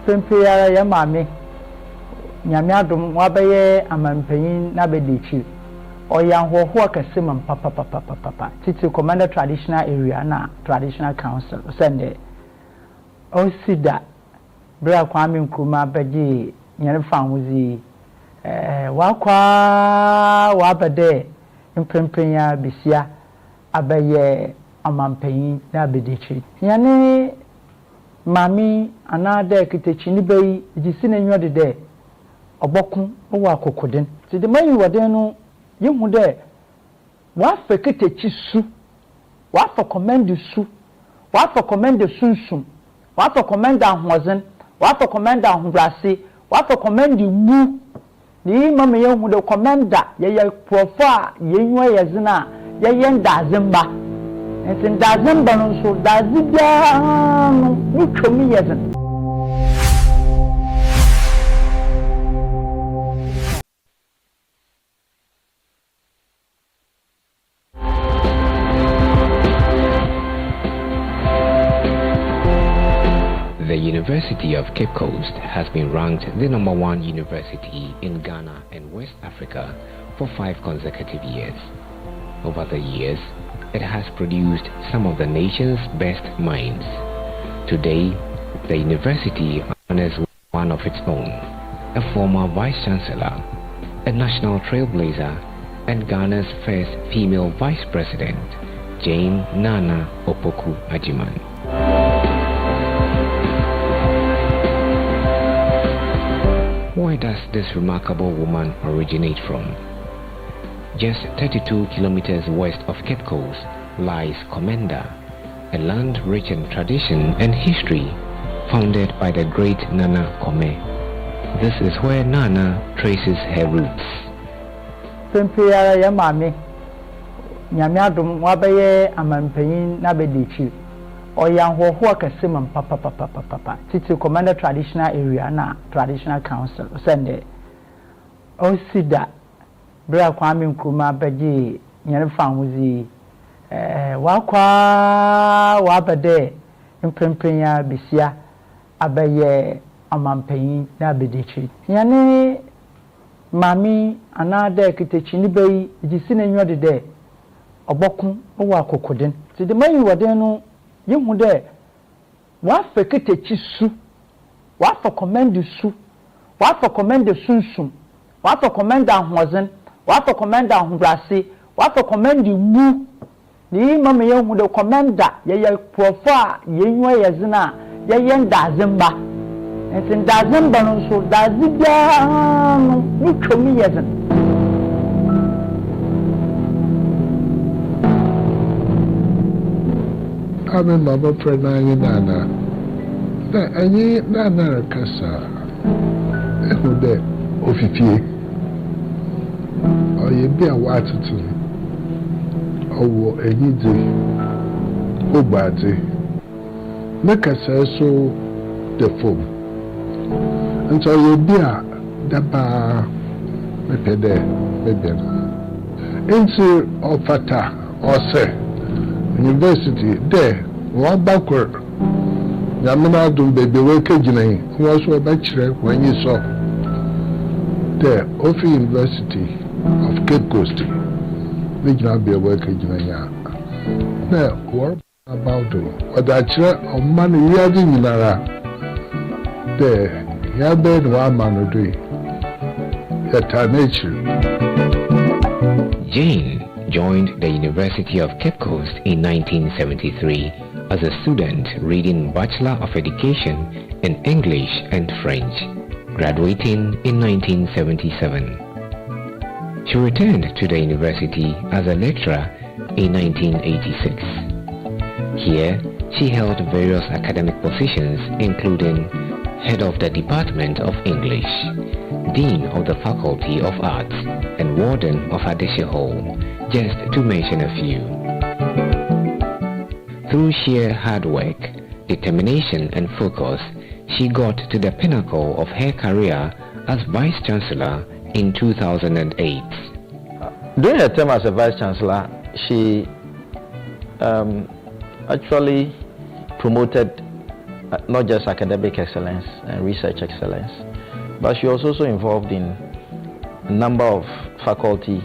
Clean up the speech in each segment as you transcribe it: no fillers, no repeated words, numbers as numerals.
Pempeyara ya mame nyamiadum wabaye amampanyin na bedichi oyanhoho akasemam papa titi commander traditional area na traditional council sende osida bra kwame nkruma baji nyane fanwuzi wakwa wabade mpempenya bisia abaye amampanyin na bedichi nyane mami anade kitechi ni bayi jisi na nyo de obokun owa akokodin ti de mayi woden no yehu de wa fa kitechi su wa fa command su wa fa command sunsun wa fa command ahozen wa fa command ahungrase wa fa command mu ni mama yehu de commander ye profa yenwa yezina ye ndazemba entin ndazemba no so dazibia no nitwomi yezin. The University of Cape Coast has been ranked the #1 university in Ghana and West Africa for 5 consecutive years. Over the years, it has produced some of the nation's best minds. Today, the university honors one of its own, a former Vice-Chancellor, a national trailblazer, and Ghana's first female Vice President, Jane Naana Opoku-Agyemang. Where does this remarkable woman originate from? Just 32 kilometers west of Cape Coast lies Komenda, a land rich in tradition and history founded by the great Nana Kome. This is where Nana traces her roots. Pempeyara ya mame nyamiadum wabaye amampanyin na bedichi oyanhoho akasemam papa titi commander traditional area na traditional council sende osida bra kwame nkruma baji nyane fanwuzi wakwa wabade mpempenya bisia abaye amampanyin na bedichi nyane mami anade kitechi ni bayi jisi na nyo de obokun owa akokodin ti de mayi woden no yehu de wa fa kitechi su wa fa command su wa fa command sunsun wa fa command ahozen wa fa command ahungrase wa fa command mu ni mama yehu de commander ye profa yenwa yezina ye ndazemba entin ndazemba no so dazibia no nitwomi yezin. Ame mama prena anyị Nana na anyị Nana kasa ehu de ofifie oye bia watutu owo enyize obade na kasa so the form nso oye bia daba mepede mebia nti ofata ose university there one backward yamina dum bebe weke jinai was so bachelor when you saw there Ofi University of Cape Coast which now be a worker jinai now what about what actually on man yadi nara there ya bed one man do ya nature. Jane joined the University of Cape Coast in 1973 as a student reading Bachelor of Education in English and French, graduating in 1977. She returned to the university as a lecturer in 1986. Here, she held various academic positions including Head of the Department of English, Dean of the Faculty of Arts, and Warden of Adeshe Hall, just to mention a few. Through sheer hard work, determination and focus, she got to the pinnacle of her career as Vice-Chancellor in 2008. During her term as a Vice-Chancellor, she actually promoted not just academic excellence and research excellence, but she was also involved in a number of faculty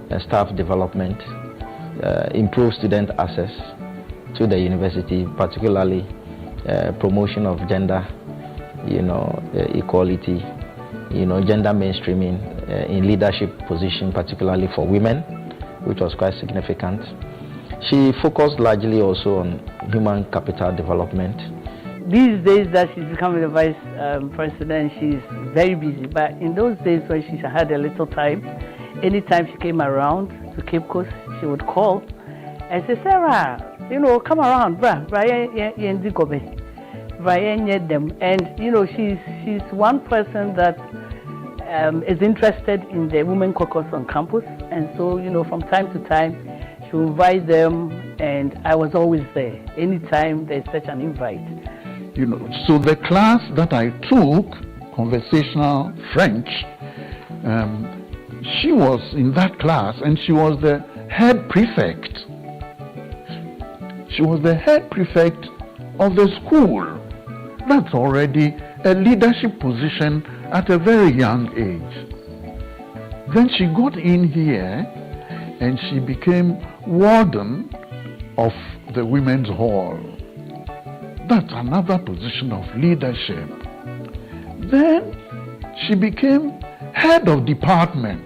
and staff development, improved student access to the university, particularly promotion of gender, equality, gender mainstreaming in leadership position, particularly for women, which was quite significant. She focused largely also on human capital development. These days that she's becoming the vice president, she's very busy. But in those days when she had a little time, anytime she came around to Cape Coast, she would call and say, Sarah, come around, and she's one person that is interested in the women caucus on campus, and so from time to time she will invite them, and I was always there anytime there's such an invite. So the class that I took, conversational French, she was in that class, and she was the head prefect. She was the head prefect of the school. That's already a leadership position at a very young age. Then she got in here and she became warden of the women's hall. That's another position of leadership. Then she became head of department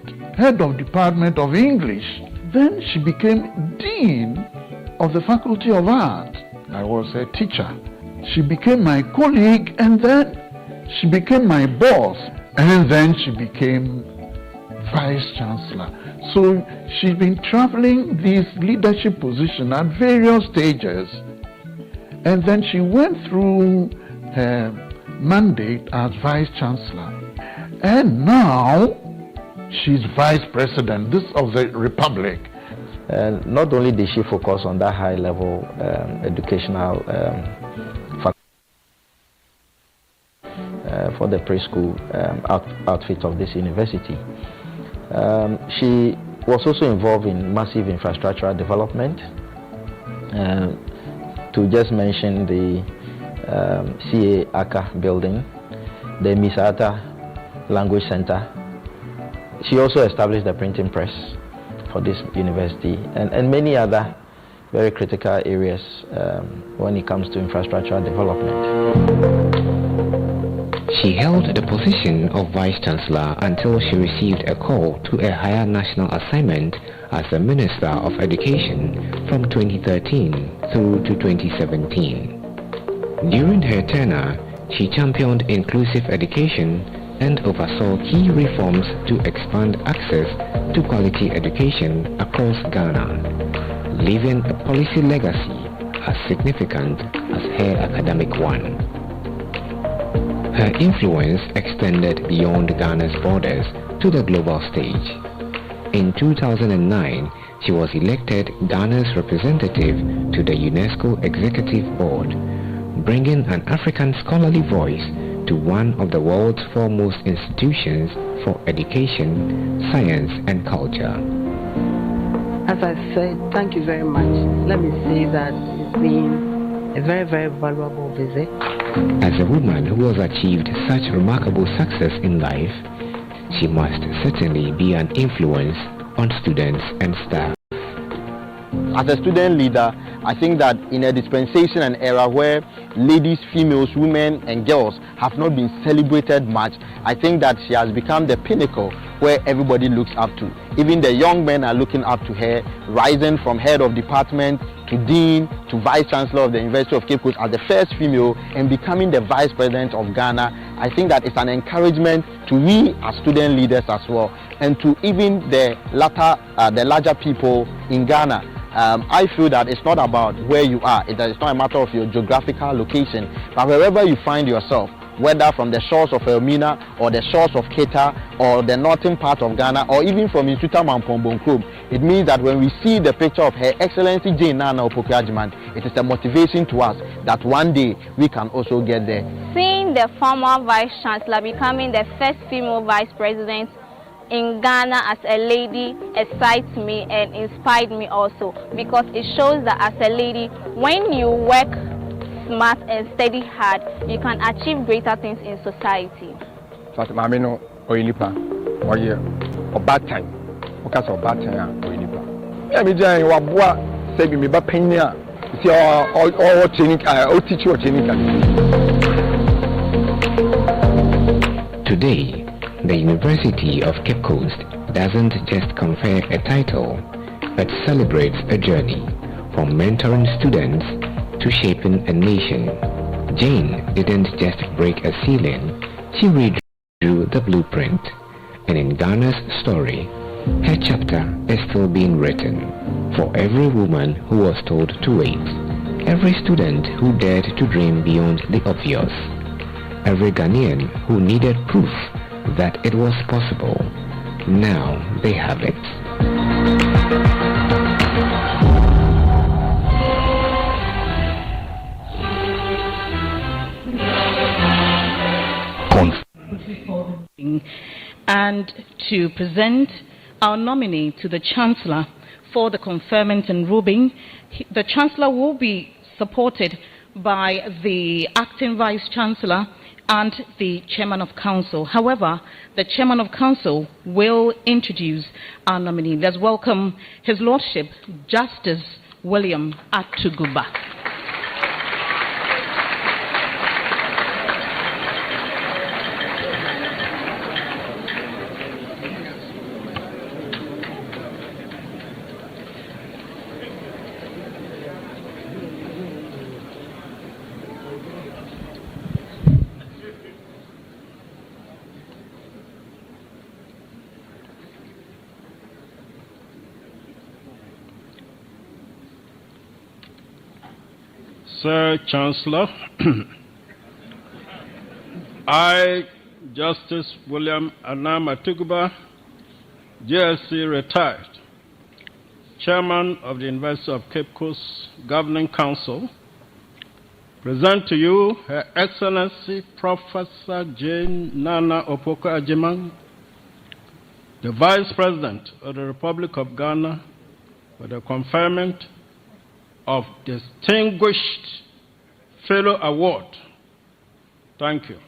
of English. Then she became dean of the Faculty of Art. I was a teacher. She became my colleague, and then she became my boss, and then she became Vice-Chancellor. So she's been traveling this leadership position at various stages, and then she went through her mandate as Vice-Chancellor, and now she's Vice President of the Republic. Not only did she focus on that high-level educational for the preschool outfit of this university, she was also involved in massive infrastructural development. To just mention the CA Aka building, the Misata Language Center. She also established the printing press for this university, and many other very critical areas when it comes to infrastructural development. She held the position of Vice-Chancellor until she received a call to a higher national assignment as the Minister of Education from 2013 through to 2017. During her tenure, she championed inclusive education and oversaw key reforms to expand access to quality education across Ghana, leaving a policy legacy as significant as her academic one. Her influence extended beyond Ghana's borders to the global stage. In 2009, she was elected Ghana's representative to the UNESCO Executive Board, bringing an African scholarly voice to one of the world's foremost institutions for education, science and culture. As I said, thank you very much. Let me say that it's been a very, very valuable visit. As a woman who has achieved such remarkable success in life, she must certainly be an influence on students and staff. As a student leader, I think that in a dispensation and era where ladies, females, women and girls have not been celebrated much, I think that she has become the pinnacle where everybody looks up to. Even the young men are looking up to her, rising from head of department to dean to vice-chancellor of the University of Cape Coast as the first female and becoming the vice president of Ghana. I think that it's an encouragement to we as student leaders as well, and to even the larger people in Ghana. I feel that it's not about where you are, it's not a matter of your geographical location, but wherever you find yourself, whether from the shores of Elmina or the shores of Keta or the northern part of Ghana or even from Insuta Mampombonkum, it means that when we see the picture of Her Excellency Jane Naana Opoku-Agyemang, it is a motivation to us that one day we can also get there. Seeing the former Vice-Chancellor becoming the first female Vice President in Ghana as a lady excites me and inspired me also, because it shows that as a lady, when you work smart and study hard, you can achieve greater things in society. But mami no oyinipa oye obatan okasa obatan oyinipa. Me mi jan wa boa say bi me ba panyin a see all training o teach you training. Today, the University of Cape Coast doesn't just confer a title, but celebrates a journey from mentoring students to shaping a nation. Jane didn't just break a ceiling, she redrew the blueprint. And in Ghana's story, her chapter is still being written. For every woman who was told to wait, every student who dared to dream beyond the obvious, every Ghanaian who needed proof that it was possible, now they have it. And to present our nominee to the Chancellor for the conferment and rubbing. The Chancellor will be supported by the Acting Vice-Chancellor and the Chairman of Council. However, the Chairman of Council will introduce our nominee. Let's welcome His Lordship, Justice William Atuguba. Sir Chancellor, I, Justice William Naana Jane Opoku-Agyemang, JSC retired, Chairman of the University of Cape Coast Governing Council, present to you Her Excellency Professor Naana Jane Opoku-Agyemang, the Vice President of the Republic of Ghana, for the conferment of Distinguished Fellow Award. Thank you.